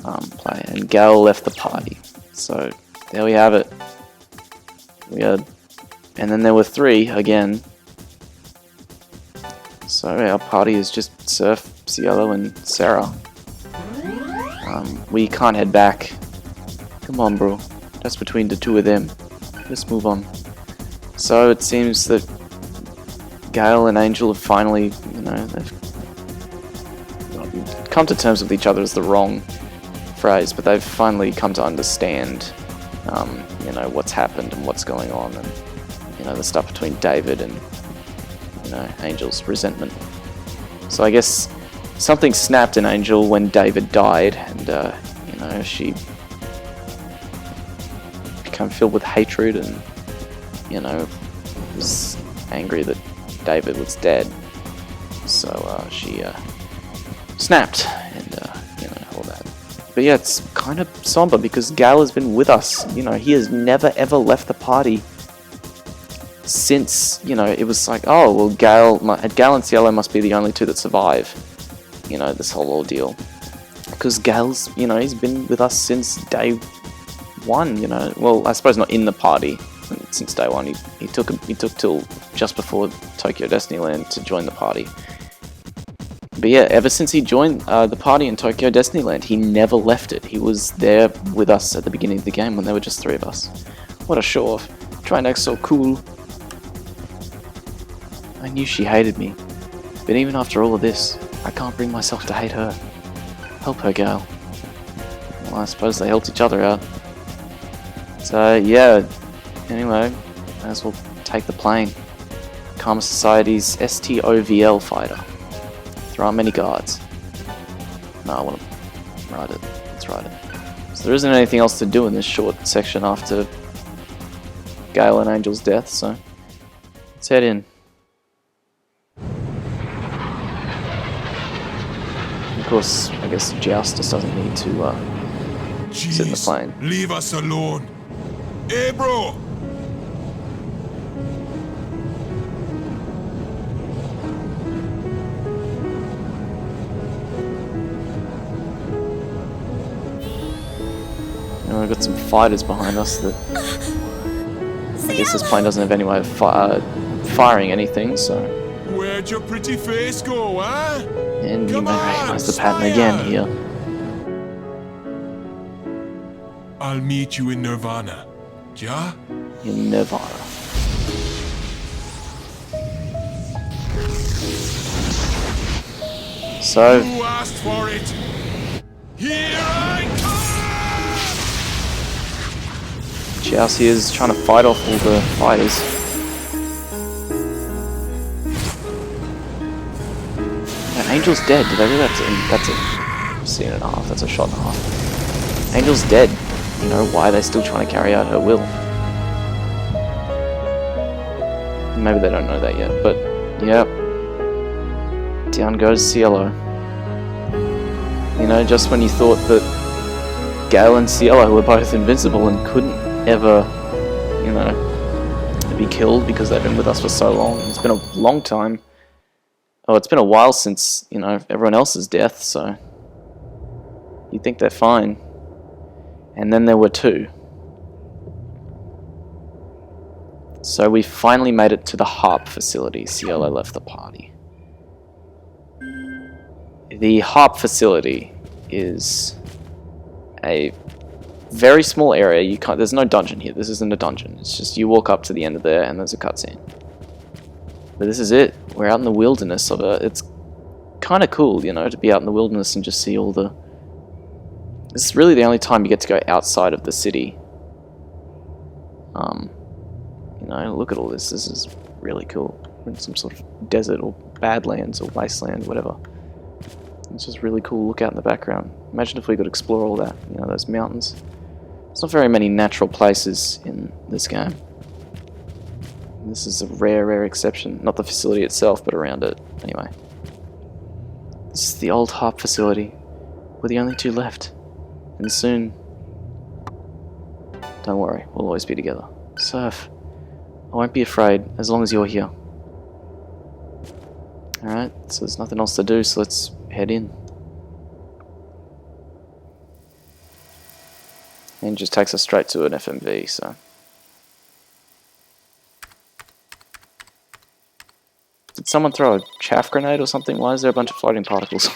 player, and Gale left the party. So there we have it. And then there were 3 again. So our party is just Seraph, Cielo, and Sarah. We can't head back. Come on, bro. That's between the 2 of them. Let's move on. So it seems that Gale and Angel have finally, they've come to terms with each other is the wrong phrase, but they've finally come to understand, what's happened and what's going on, and the stuff between David and Angel's resentment. So I guess something snapped in Angel when David died, and she became filled with hatred and was angry that David was dead. So she snapped, and all that. But yeah, it's kind of somber because Gale has been with us. He has never ever left the party since, it was like, oh, well, Gale and Cielo must be the only 2 that survive, this whole ordeal. Because Gale's, he's been with us since day 1, Well, I suppose not in the party since day 1. He took till just before Tokyo Destinyland to join the party. But yeah, ever since he joined the party in Tokyo Destinyland, he never left it. He was there with us at the beginning of the game when there were just 3 of us. What a show-off. Trying to act so cool. I knew she hated me, but even after all of this, I can't bring myself to hate her. Help her, Gale. Well, I suppose they helped each other out. So, yeah, anyway, might as well take the plane. Karma Society's STOVL fighter. There aren't many guards. No, I want to ride it. Let's ride it. So there isn't anything else to do in this short section after Gale and Angel's death, so let's head in. Of course, I guess Joust just doesn't need to sit in the plane. Leave us alone. Hey, bro! We've got some fighters behind us that I guess this plane doesn't have any way of firing anything, so. Where'd your pretty face go, huh? And you may recognize the pattern again here. I'll meet you in Nirvana. Yeah? In Nirvana. So. Who asked for it? Here I come! Joust here is trying to fight off all the fighters. Angel's dead. Did I do that? That's a scene and a half. That's a shot and a half. Angel's dead. Why are they still trying to carry out her will? Maybe they don't know that yet, but yeah. Down goes Cielo. Just when you thought that Gale and Cielo were both invincible and couldn't ever, be killed because they've been with us for so long. It's been a long time. Oh, it's been a while since, everyone else's death, so you'd think they're fine. And then there were 2. So we finally made it to the HARP facility. Cielo left the party. The HARP facility is a very small area. There's no dungeon here. This isn't a dungeon. It's just you walk up to the end of there and there's a cutscene. But this is it. We're out in the wilderness of it. It's kind of cool, to be out in the wilderness and just see all the... This is really the only time you get to go outside of the city. Look at all this. This is really cool. We're in some sort of desert or badlands or wasteland, whatever. It's just really cool. Look out in the background. Imagine if we could explore all that. Those mountains. There's not very many natural places in this game. This is a rare exception. Not the facility itself, but around it. Anyway. This is the old HARP facility. We're the only 2 left. And soon... Don't worry, we'll always be together. Seraph, I won't be afraid as long as you're here. Alright, so there's nothing else to do, so let's head in. And just takes us straight to an FMV, so. Did someone throw a chaff grenade or something? Why is there a bunch of floating particles?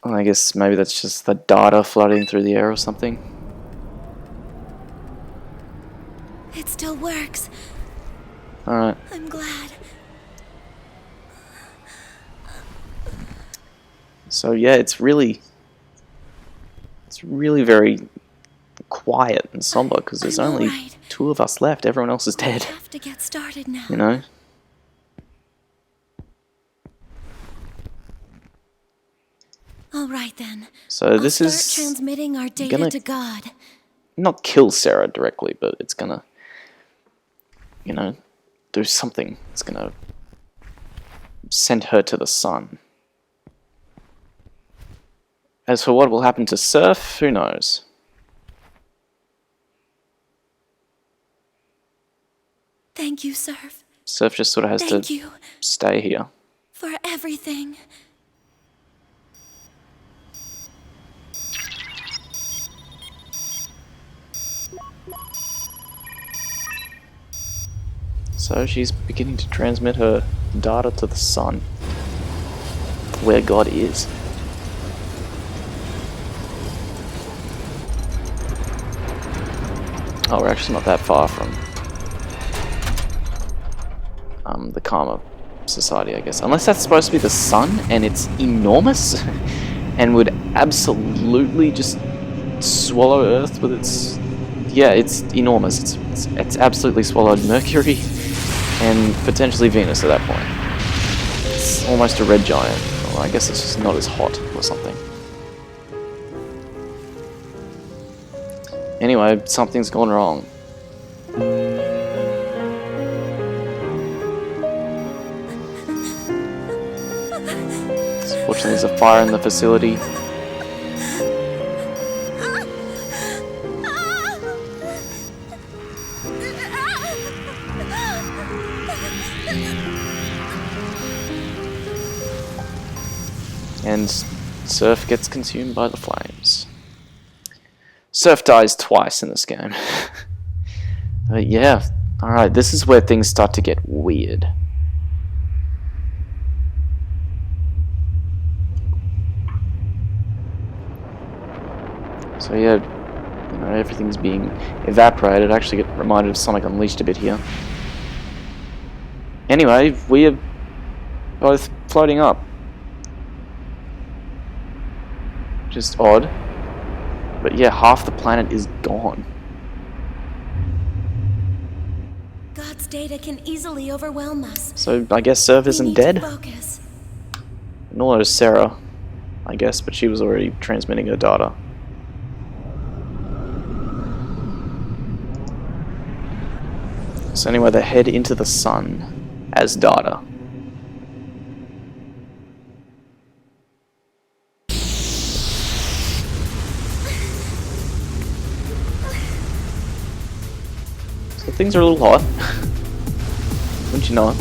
I guess maybe that's just the data floating through the air or something. It still works. Alright. I'm glad. So yeah, it's really very quiet and somber because there's I'm only alright. 2 of us left. Everyone else is dead. I have to get started now. You know? All right then. So this I'll is start transmitting our data gonna to God. not kill Sarah directly, but it's gonna, you know, do something. It's gonna send her to the sun. As for what will happen to Seraph, who knows? Thank you, Seraph. Seraph just sort of has Thank to you stay here. for everything. So she's beginning to transmit her data to the sun, where God is. Oh, we're actually not that far from the Karma Society, I guess. Unless that's supposed to be the sun, and it's enormous, and would absolutely just swallow Earth with its... Yeah, it's enormous. It's absolutely swallowed Mercury, and potentially Venus at that point. It's almost a red giant. Well, I guess it's just not as hot or something. Anyway, something's gone wrong. Fortunately, there's a fire in the facility. And Seraph gets consumed by the flames. Seraph dies twice in this game. But yeah, alright, this is where things start to get weird. So yeah, you know, everything's being evaporated. I actually get reminded of Sonic Unleashed a bit here. Anyway, we are both floating up. Just odd. But yeah, half the planet is gone. God's data can easily overwhelm us. So I guess Seraph We isn't need dead? to focus. Nor is Sarah, I guess, but she was already transmitting her data. So anyway, they head into the sun as data. So things are a little hot. Wouldn't you know it?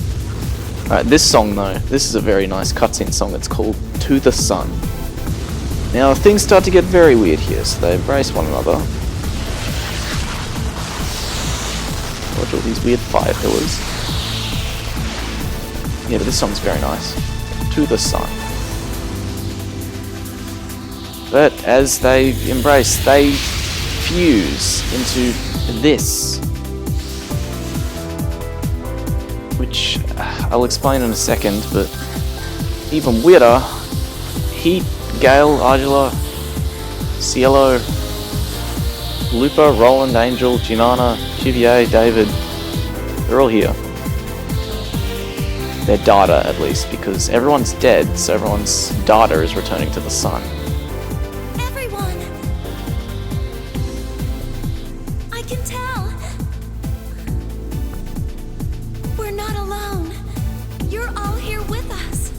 Alright, this song though, this is a very nice cutscene song. It's called To the Sun. Now things start to get very weird here, so they embrace one another. Watch all these weird fire pillars. Yeah, but this song's very nice. To the Sun. But as they embrace, they fuse into this. Which I'll explain in a second, but even weirder, Heat, Gale, Argila, Cielo, Lupa, Roland, Angel, Ginana, Chivier, David, they're all here. Their data, at least, because everyone's dead, so everyone's data is returning to the sun. Everyone! I can tell! We're not alone. You're all here with us.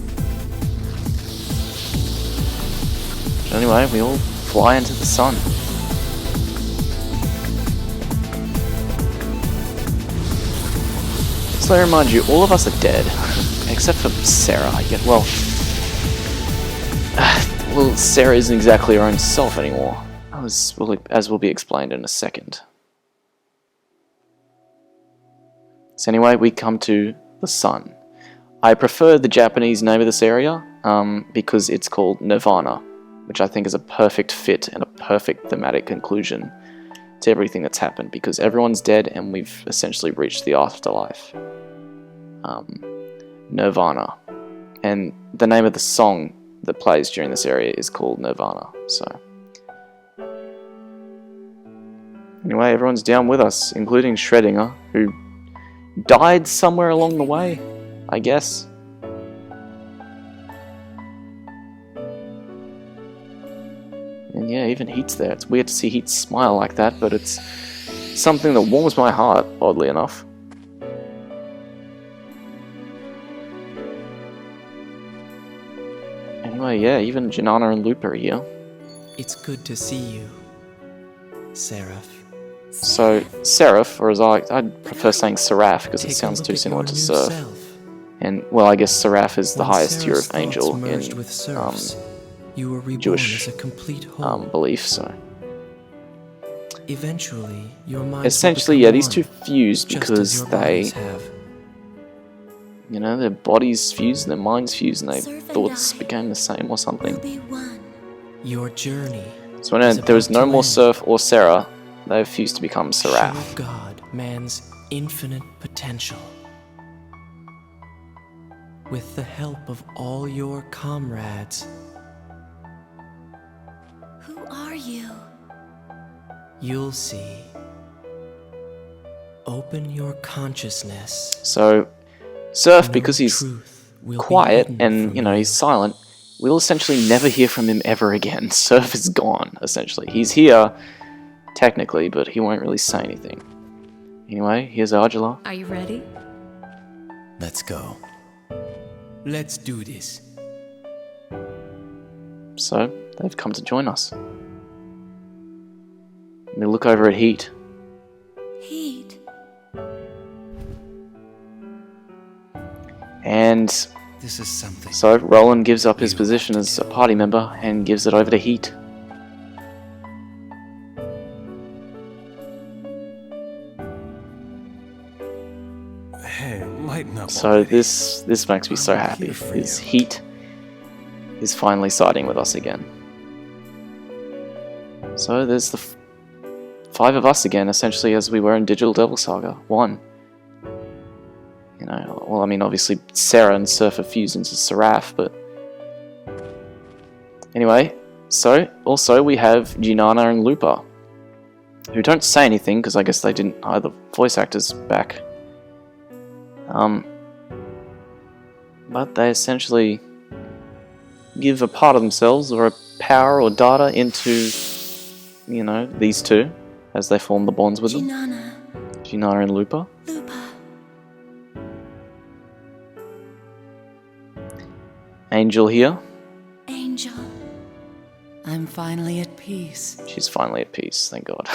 Anyway, we all fly into the sun. So I remind you, all of us are dead, except for Sarah. I get well. well, Sarah isn't exactly her own self anymore, as will be explained in a second. So anyway, we come to the sun. I prefer the Japanese name of this area because it's called Nirvana, which I think is a perfect fit and a perfect thematic conclusion to everything that's happened, because everyone's dead and we've essentially reached the afterlife. Nirvana. And the name of the song that plays during this area is called Nirvana. So anyway, everyone's down with us, including Schrödinger, who died somewhere along the way, I guess. And yeah, even Heat's there. It's weird to see Heat smile like that, but it's something that warms my heart, oddly enough. Anyway, yeah, even Janana and Lupa are here. It's good to see you, Seraph. So, Seraph, or as I'd prefer saying Seraph because it sounds too similar to Seraph. And, well, I guess Seraph is the highest tier of angel in you were reborn Jewish as a complete whole. belief, so. Eventually, your mind Essentially, yeah, these two fused because they, you know, their bodies fused, their minds fused, and their Seraph and thoughts I became the same or something. will be one. Your journey. So when there was no more Seraph or Sarah, they fused to become Show Seraph. God man's infinite potential. With the help of all your comrades, Who are you? you'll see. Open your consciousness. So, Seraph, No because he's truth will be quiet hidden and, from you know, he's silent, we'll essentially never hear from him ever again. Seraph is gone, essentially. He's here, technically, but he won't really say anything. Anyway, here's Argila. Are you ready? Let's go. Let's do this. So, they've come to join us. We look over at Heat. Heat. And This is something. so Roland gives up his position as a party member and gives it over to Heat. Hey, lighten up. So already. this makes me so I'm happy. here for Is you. Heat is finally siding with us again. So there's the five of us again, essentially as we were in Digital Devil Saga 1. You know, well, I mean, obviously Sarah and Surf are fused into Seraph, but anyway. So also we have Ginana and Lupa, who don't say anything because I guess they didn't hire the voice actors back. But they essentially give a part of themselves or a power or data into, you know, these two as they form the bonds with them. Ginana and Lupa. Lupa. Angel here. Angel. I'm finally at peace. She's finally at peace, thank God.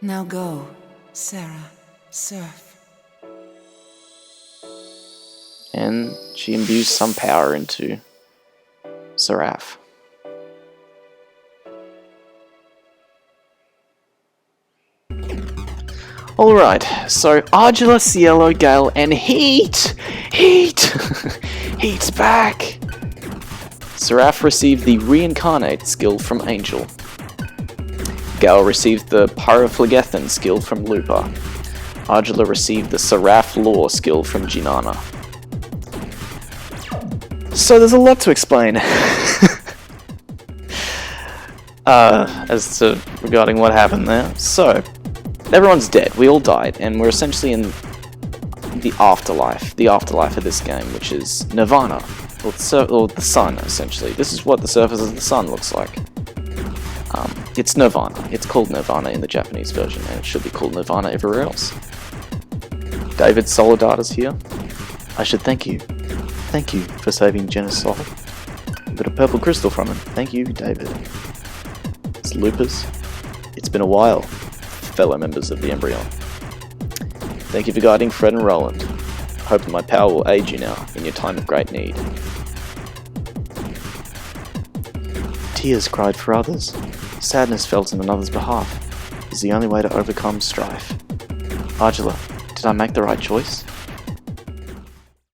Now go, Sarah, Surf. And she imbues some power into Seraph. Alright, so Argila, Cielo, Gale, and Heat! Heat! Heat's back! Seraph received the Reincarnate skill from Angel. Gale received the Pyroflegethan skill from Lupa. Argila received the Seraph Lore skill from Ginana. So there's a lot to explain. As to regarding what happened there. So, everyone's dead. We all died, and we're essentially in the afterlife. The afterlife of this game, which is Nirvana, or the sun, essentially. This is what the surface of the sun looks like. It's Nirvana. It's called Nirvana in the Japanese version, and it should be called Nirvana everywhere else. David Soledada's here. I should thank you. Thank you for saving Jenna's soul. Got a purple crystal from him. Thank you, David. It's Lupus. It's been a while, fellow members of the Embryon. Thank you for guiding Fred and Roland. Hope my power will aid you now in your time of great need. Tears cried for others. Sadness felt in another's behalf is the only way to overcome strife. Argela, did I make the right choice?